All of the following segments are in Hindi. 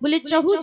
बोले चहु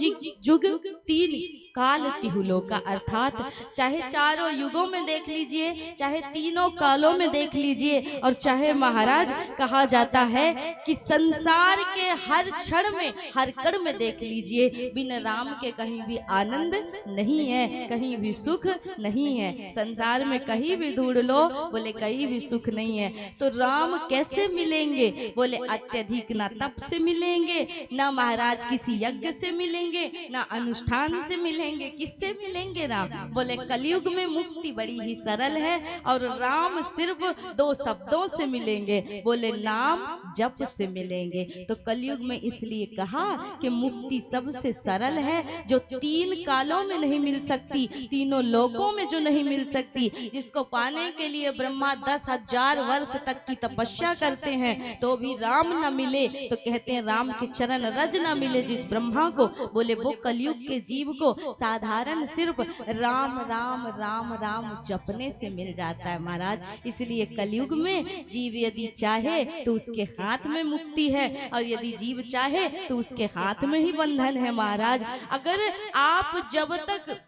जुग तीन काल तिहुलो का, अर्थात चाहे चारों युगों में देख लीजिए, चाहे तीनों कालों में देख लीजिए, और चाहे महाराज कहा जाता है कि संसार के हर क्षण में हर कण में देख लीजिए, बिन राम के कहीं भी आनंद नहीं है, कहीं भी सुख नहीं है। संसार में कहीं भी ढूंढ लो, बोले कहीं भी सुख नहीं है। तो राम कैसे मिलेंगे? बोले अत्यधिक ना तप से मिलेंगे, ना महाराज किसी यज्ञ से मिलेंगे, ना अनुष्ठान से मिलेंगे। किससे मिलेंगे राम? बोले कलयुग में मुक्ति बड़ी ही सरल है, और राम सिर्फ दो शब्दों से मिलेंगे, बोले नाम जप से मिलेंगे। तो कलयुग में इसलिए कहा कि मुक्ति सबसे सरल है, जो तीन कालों में नहीं मिल सकती, तीनों लोकों में जो नहीं मिल सकती, जिसको पाने के लिए ब्रह्मा 10,000 वर्ष तक की तपस्या करते हैं तो भी राम न मिले, तो कहते हैं राम के चरण रज न मिले जिस ब्रह्मा को, बोले वो कलयुग के जीव को साधारण सिर्फ राम राम राम राम जपने से मिल जाता है महाराज। इसलिए कलयुग में जीव यदि चाहे तो उसके हाथ में मुक्ति है, और यदि जीव चाहे तो उसके हाथ में ही बंधन है महाराज। अगर आप जब तक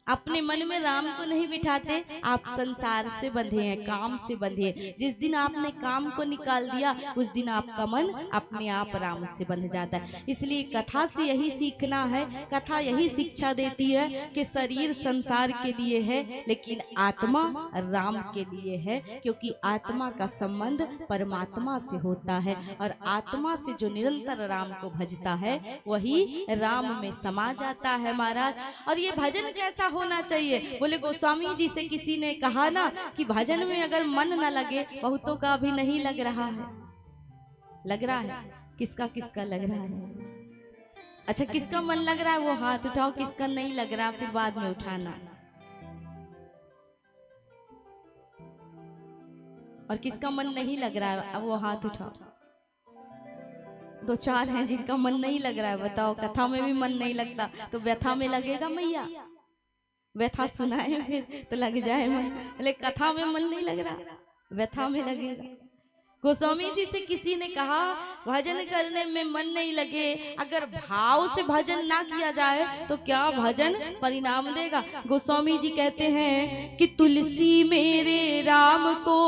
अपने मन में राम को नहीं बिठाते, आप संसार से बंधे हैं, काम से बंधे हैं। जिस दिन आपने काम को निकाल दिया, उस दिन आपका मन अपने आप राम से बंध जाता है। इसलिए कथा से यही सीखना है, कथा यही शिक्षा देती है कि शरीर संसार के लिए है, लेकिन आत्मा राम के लिए है, क्योंकि आत्मा का संबंध परमात्मा से होता है, और आत्मा से जो निरंतर राम को भजता है वही राम में समा जाता है महाराज। और ये भजन कैसा होना चाहिए? बोले गोस्वामी जी से किसी ने कहा ना कि भजन में अगर मन न लगे, बहुतों का भी नहीं लग रहा है। लग रहा है? किसका किसका लग रहा है? अच्छा, किसका मन लग रहा है वो हाथ उठाओ, किसका नहीं लग रहा फिर बाद में उठाना। और किसका मन नहीं लग रहा है अब वो हाथ उठाओ। दो चार हैं जिनका मन नहीं लग रहा है, बताओ। कथा में भी मन नहीं लगता तो व्यथा में लगेगा मैया? व्यथा सुनाए फिर तो लग जाए मन, लेकिन कथा में मन नहीं लग रहा, व्यथा में लगेगा। गोस्वामी जी से किसी ने कहा भजन करने में मन नहीं लगे, अगर भाव से भजन ना किया जाए तो क्या भजन परिणाम देगा? गोस्वामी जी कहते हैं कि तुलसी मेरे राम को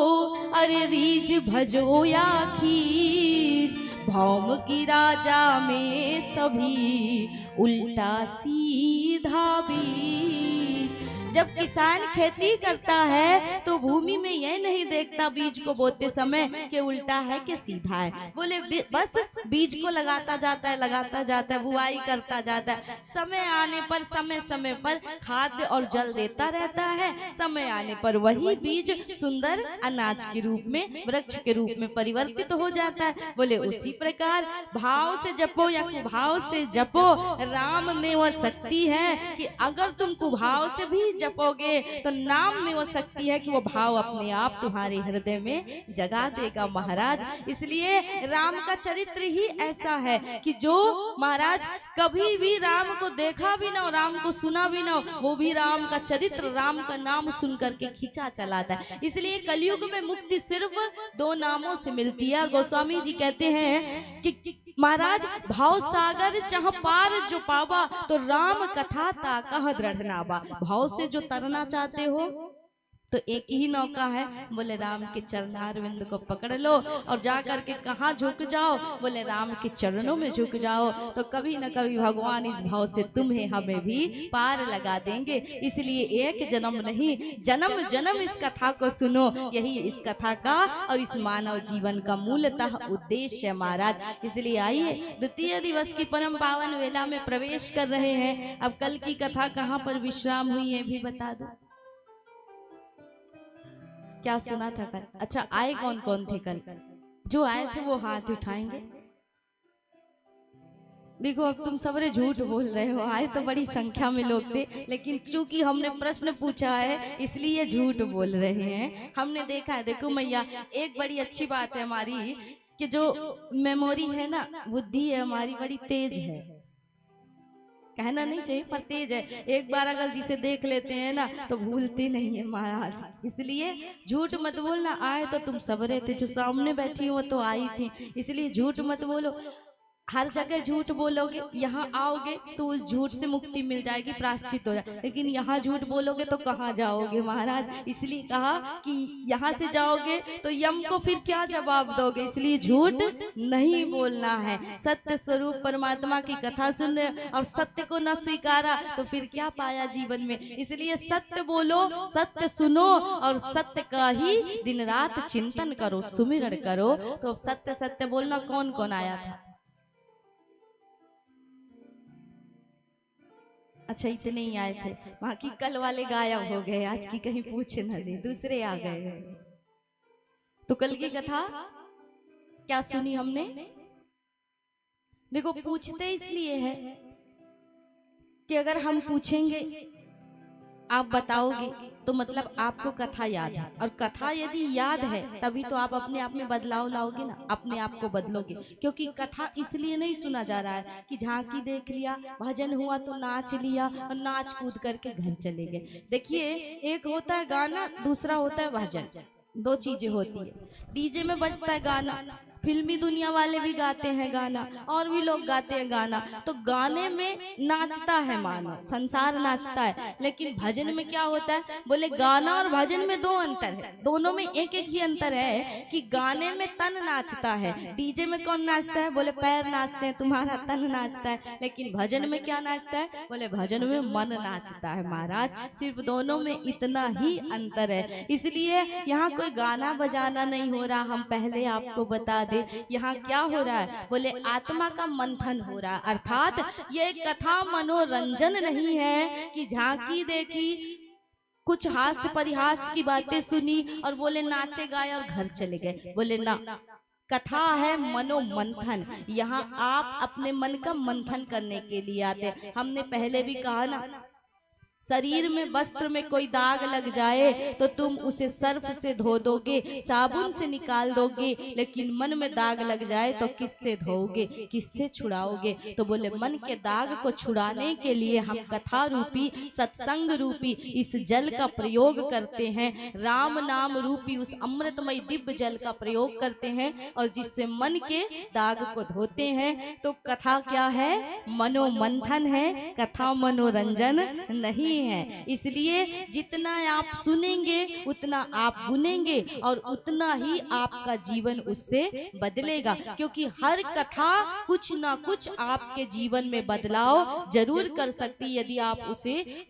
अरे रीझ भजो या खींच, भौम की राजा में सभी उल्टा सीधा बीज। जब किसान खेती करता है तो भूमि में यह नहीं देखता बीज को बोते समय कि उल्टा है कि सीधा है, बोले बस बीज को लगाता जाता है, लगाता जाता है, बुआई करता जाता है। समय आने पर समय समय पर खाद्य और जल देता रहता है, समय आने पर वही बीज सुंदर अनाज के रूप में, वृक्ष के रूप में परिवर्तित हो जाता है। बोले उसी प्रकार भाव से जपो या कुभाव से जपो, राम में वह शक्ति है कि अगर तुम कुभाव से भी जपोगे तो नाम में वो शक्ति है कि वो भाव अपने आप तुम्हारे हृदय में जगा देगा महाराज। इसलिए राम का चरित्र ही ऐसा है कि जो महाराज कभी भी राम को देखा भी ना हो, राम को सुना भी ना हो, वो भी राम का चरित्र, राम का नाम सुन करके खींचा चलाता है। इसलिए कलयुग में मुक्ति सिर्फ दो नामों से मिलती है। गोस्वामी जी कहते हैं कि महाराज भाव सागर जहाँ पार जो पावा, तो राम कथा ता कह दृढ़ नावा। भाव से जो तरना चाहते हो तो एक ही नौका है, बोले राम के चरणारविंद को पकड़ लो और जा करके कहाँ झुक जाओ, बोले राम के चरणों में झुक जाओ, तो कभी न कभी भगवान इस भाव से तुम्हें हमें भी पार लगा देंगे। इसलिए एक जन्म नहीं, जन्म जन्म इस कथा को सुनो, यही इस कथा का और इस मानव जीवन का मूलतः उद्देश्य है महाराज। इसलिए आइए द्वितीय दिवस की परम पावन वेला में प्रवेश कर रहे हैं। अब कल की कथा कहाँ पर विश्राम हुई है भी बता दो। क्या सुना था कल? अच्छा, आए कौन कौन थे कल? जो आए थे वो हाथ उठाएंगे। देखो अब तुम सबरे झूठ बोल रहे हो, आए तो बड़ी संख्या में लोग थे, लेकिन चूंकि हमने प्रश्न पूछा है इसलिए झूठ बोल रहे हैं। हमने देखा है, देखो मैया एक बड़ी अच्छी बात है हमारी कि जो मेमोरी है ना, बुद्धि है हमारी बड़ी तेज है, कहना नहीं चाहिए पर तेज है। एक बार अगर जिसे देख लेते हैं ना तो भूलते नहीं है महाराज। इसलिए झूठ मत बोलना। आए तो तुम सबरे थे, जो सामने बैठी हो तो आई थी, इसलिए झूठ मत बोलो। हर जगह झूठ बोलोगे, यहाँ आओगे तो उस झूठ से मुक्ति मिल जाएगी, प्रायश्चित हो जाए, लेकिन यहाँ झूठ बोलोगे तो कहाँ जाओगे महाराज। इसलिए कहा कि यहाँ से जाओगे तो यम को फिर क्या जवाब दोगे, इसलिए झूठ नहीं बोलना है। सत्य स्वरूप परमात्मा की कथा सुन रहे और सत्य को न स्वीकारा तो फिर क्या पाया जीवन में। इसलिए सत्य बोलो, सत्य सुनो और सत्य का ही दिन रात चिंतन करो, सुमिरन करो। तो सत्य सत्य बोलना कौन कौन आया था? अच्छा इतने ही आए थे, वहां की कल वाले गायब हो गए, आज की कहीं पूछ न दे, दूसरे आ गए। तो कल की कथा क्या सुनी हमने? देखो पूछते इसलिए है कि अगर हम पूछेंगे, आप बताओगे तो मतलब आपको कथा याद है, और कथा यदि याद है तभी तो आप अपने आप में बदलाव लाओगे ना, अपने आप को बदलोगे। क्योंकि कथा इसलिए नहीं सुना जा रहा है कि झांकी देख लिया, भजन हुआ तो नाच लिया और नाच कूद करके घर चले गए। देखिए एक होता है गाना, दूसरा होता है भजन, दो चीजें होती है। डीजे में बजता है गाना, फिल्मी दुनिया वाले भी गाते हैं गाना, और भी लोग गाते हैं गाना, तो गाने में नाचता है मानव, संसार नाचता है। लेकिन भजन में क्या होता है? बोले गाना और भजन में दो अंतर है, दोनों में एक एक ही अंतर है कि गाने में तन नाचता है, डीजे में कौन नाचता है? बोले पैर नाचते हैं, तुम्हारा तन नाचता है। लेकिन भजन में क्या नाचता है? बोले भजन में मन नाचता है महाराज। सिर्फ दोनों में इतना ही अंतर है। इसलिए यहाँ कोई गाना बजाना नहीं हो रहा, हम पहले आपको बता दे यहाँ क्या हो रहा है। बोले आत्मा का मंथन हो रहा है, अर्थात ये कथा मनोरंजन नहीं है कि झांकी देखी, कुछ हास्य परिहास की बातें सुनी और बोले नाचे गाए और घर चले गए। बोले ना, कथा है मनोमंथन। यहाँ आप अपने मन का मंथन करने के लिए आते। हमने पहले भी कहा ना, शरीर में वस्त्र में कोई दाग लग जाए तो तुम उसे सर्फ से धो दोगे, साबुन से निकाल दोगे, लेकिन मन में दाग लग जाए तो किससे धोओगे, किससे छुड़ाओगे? तो बोले मन के दाग को छुड़ाने के लिए हम कथा रूपी, सत्संग रूपी इस जल का प्रयोग करते हैं, राम नाम रूपी उस अमृतमय दिव्य जल का प्रयोग करते हैं, और जिससे मन के दाग को धोते हैं। तो कथा क्या है? मनोमंथन है, कथा मनोरंजन नहीं है। इसलिए जितना आप सुनेंगे उतना आप गुनेंगे और उतना ही आपका जीवन उससे बदलेगा। क्योंकि हर कथा कुछ ना कुछ आपके जीवन में बदलाव जरूर कर सकती, यदि आप उसे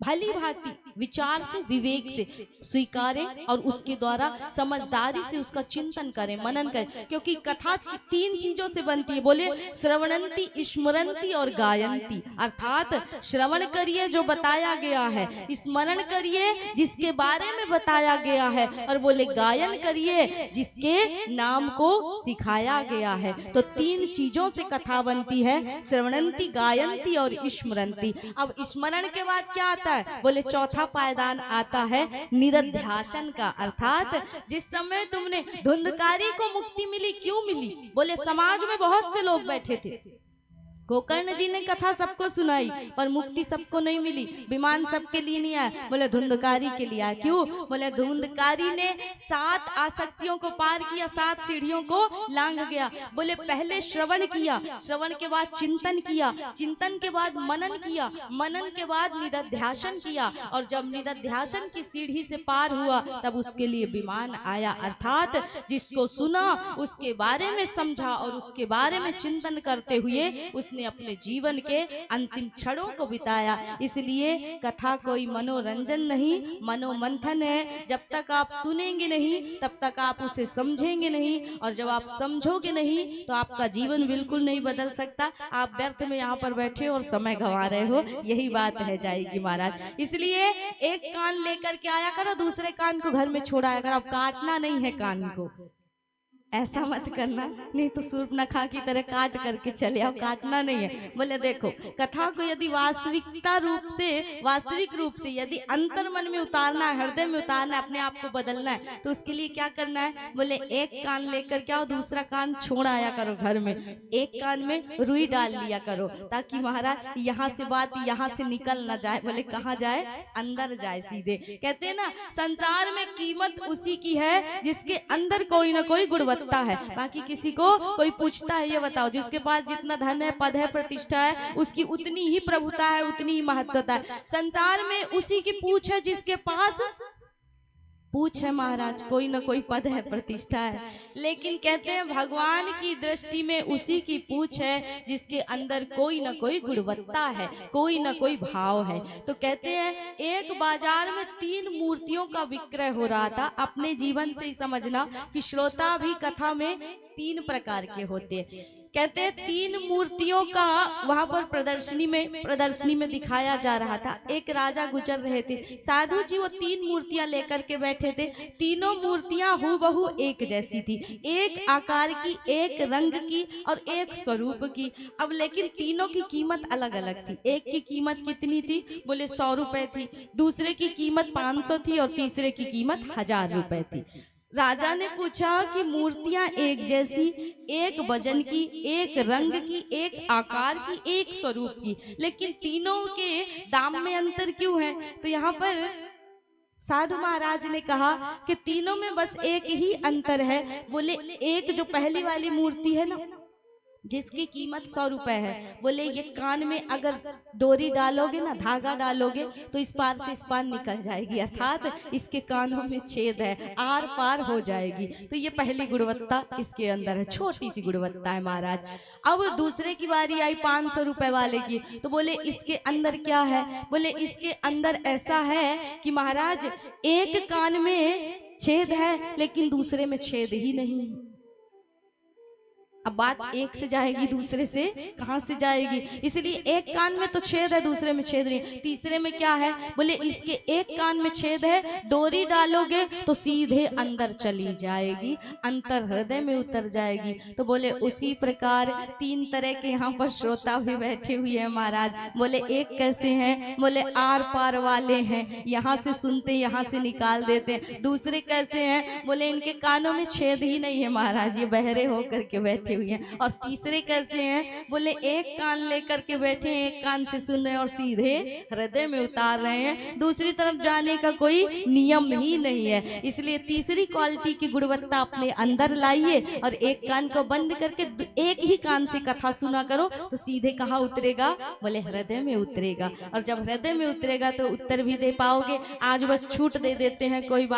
भली भांति विचार से, विवेक से स्वीकारें और उसके द्वारा समझदारी से उसका चिंतन करें, मनन करें। क्योंकि कथा तीन चीजों से बनती है। बोले श्रवणंती, स्मरंती और गायंती। अर्थात श्रवण करिए जो बताया गया है, स्मरण करिए जिसके बारे में बताया गया है, और बोले गायन करिए जिसके नाम को सिखाया गया है। तो तीन चीजों से कथा बनती है, श्रवणंती, गायंती और स्मरंती। अब स्मरण के बाद क्या आता है? बोले चौथा पायदान आता है निरध्यासन का। अर्थात जिस समय तुमने धुंधकारी को मुक्ति मिली, क्यों मिली? बोले समाज में बहुत से लोग बैठे थे, गोकर्ण जी ने कथा सबको सुनाई पर मुक्ति सबको नहीं मिली, विमान सबके लिए नहीं आया, बोले धुंधकारी के लिए आया। क्यों? बोले धुंधकारी ने 7 आसक्तियों को पार किया, 7 सीढ़ियों को लांघ गया। बोले पहले श्रवण किया, श्रवण के बाद चिंतन किया, चिंतन के बाद मनन किया, मनन के बाद निरध्यासन किया, और जब निरध्यासन की सीढ़ी से पार हुआ तब उसके लिए विमान आया। अर्थात जिसको सुना उसके बारे में समझा और उसके बारे में चिंतन करते हुए उसने अपने जीवन के अंतिम क्षणों को बिताया। इसलिए कथा कोई मनोरंजन नहीं, मनोमंथन है। जब तक आप सुनेंगे नहीं तब तक आप उसे समझेंगे नहीं, और जब आप समझोगे नहीं तो आपका जीवन बिल्कुल नहीं बदल सकता। आप व्यर्थ में यहाँ पर बैठे और समय गंवा रहे हो, यही बात रह जाएगी महाराज। इसलिए एक कान लेकर के आया करो, दूसरे कान को घर में छोड़ाया करो। अब काटना नहीं है कान को, ऐसा मत करना, नहीं तो सूर्पनखा की तरह काट करके चले आओ, काटना नहीं है। बोले देखो कथा को यदि वास्तविकता रूप से, वास्तविक रूप से यदि अंतर मन में उतारना है, हृदय में उतारना है, अपने आप को बदलना है, तो उसके लिए क्या करना है? बोले एक कान लेकर के आओ, दूसरा कान छोड़ आया करो घर में, एक कान में रुई डाल लिया करो, ताकि महाराज यहाँ से बात यहाँ से निकल ना जाए। बोले कहाँ जाए? अंदर जाए सीधे। कहते हैं ना संसार में कीमत उसी की है जिसके अंदर कोई ना कोई गुणवत्ता गुणवत्ता है। बाकी किसी को कोई पूछता है ये बताओ, जिसके पास जितना धन है, पद है, प्रतिष्ठा है, उसकी उतनी ही प्रभुता है, उतनी ही महत्वता है। संसार में उसी की पूछ है जिसके पास पूछ है महाराज, कोई ना कोई पद है, प्रतिष्ठा है। लेकिन कहते हैं भगवान की दृष्टि में उसी की पूछ है जिसके अंदर कोई ना कोई गुणवत्ता है, कोई ना कोई भाव है। तो कहते हैं एक बाजार में 3 मूर्तियों का विक्रय हो रहा था। अपने जीवन से ही समझना कि श्रोता भी कथा में 3 प्रकार के होते हैं। कहते हैं 3 मूर्तियों का वहां पर प्रदर्शनी में दिखाया जा रहा था। एक राजा गुजर रहे थे, साधु जी वो 3 मूर्तियां लेकर के बैठे थे। तीनों मूर्तियां हूबहू एक जैसी थी, एक आकार की, एक रंग की और एक स्वरूप की। अब लेकिन तीनों की कीमत अलग अलग थी। एक की कीमत कितनी थी? बोले 100 रुपए थी, दूसरे की कीमत 500 थी और तीसरे की कीमत 1000 रुपए थी। राजा ने पूछा कि मूर्तियां एक जैसी, एक वजन की, एक रंग की, एक आकार की, एक स्वरूप की, लेकिन तीनों के दाम में अंतर क्यों है? तो यहाँ पर साधु महाराज ने कहा कि तीनों में बस एक ही अंतर है। बोले एक जो पहली वाली मूर्ति है ना, जिसकी कीमत 100 रुपए है, बोले ये कान में अगर डोरी डालोगे ना, धागा डालोगे तो इस पार से इस पार निकल जाएगी, अर्थात इसके कानों में छेद है, आर पार हो जाएगी। तो ये पहली गुणवत्ता इसके अंदर है, छोटी सी गुणवत्ता है महाराज। अब दूसरे की बारी आई 500 रुपए वाले की, तो बोले इसके अंदर क्या है? बोले इसके अंदर ऐसा है कि महाराज एक कान में छेद है लेकिन दूसरे में छेद ही नहीं। अब बात एक से जाएगी, दूसरे से कहां से जाएगी? इसलिए एक कान में तो छेद है, दूसरे में छेद नहीं। तीसरे में क्या है? बोले इसके एक कान में छेद है, डोरी डालोगे तो सीधे अंदर चली जाएगी, अंतर हृदय में उतर जाएगी। तो बोले उसी प्रकार 3 तरह के यहाँ पर श्रोता भी बैठे हुए हैं महाराज। बोले एक कैसे हैं? बोले आर पार वाले हैं, यहाँ से सुनते यहाँ से निकाल देते। दूसरे कैसे हैं? बोले इनके कानों में छेद ही नहीं है महाराज, ये बहरे होकर के बैठे हुई हैं। और तीसरे कैसे हैं? बोले एक कान लेकर के बैठे हैं, एक कान से सुन रहे हैं और सीधे हृदय में उतार रहे हैं, दूसरी तरफ जाने का कोई नियम ही नहीं है। इसलिए तीसरी क्वालिटी की गुणवत्ता अपने अंदर लाइए और एक कान को बंद करके एक ही कान से कथा सुना करो, तो सीधे कहाँ उतरेगा? बोले हृदय में उतरेगा। और जब हृदय में उतरेगा तो उत्तर भी दे पाओगे। आज बस छूट दे देते हैं, कोई बात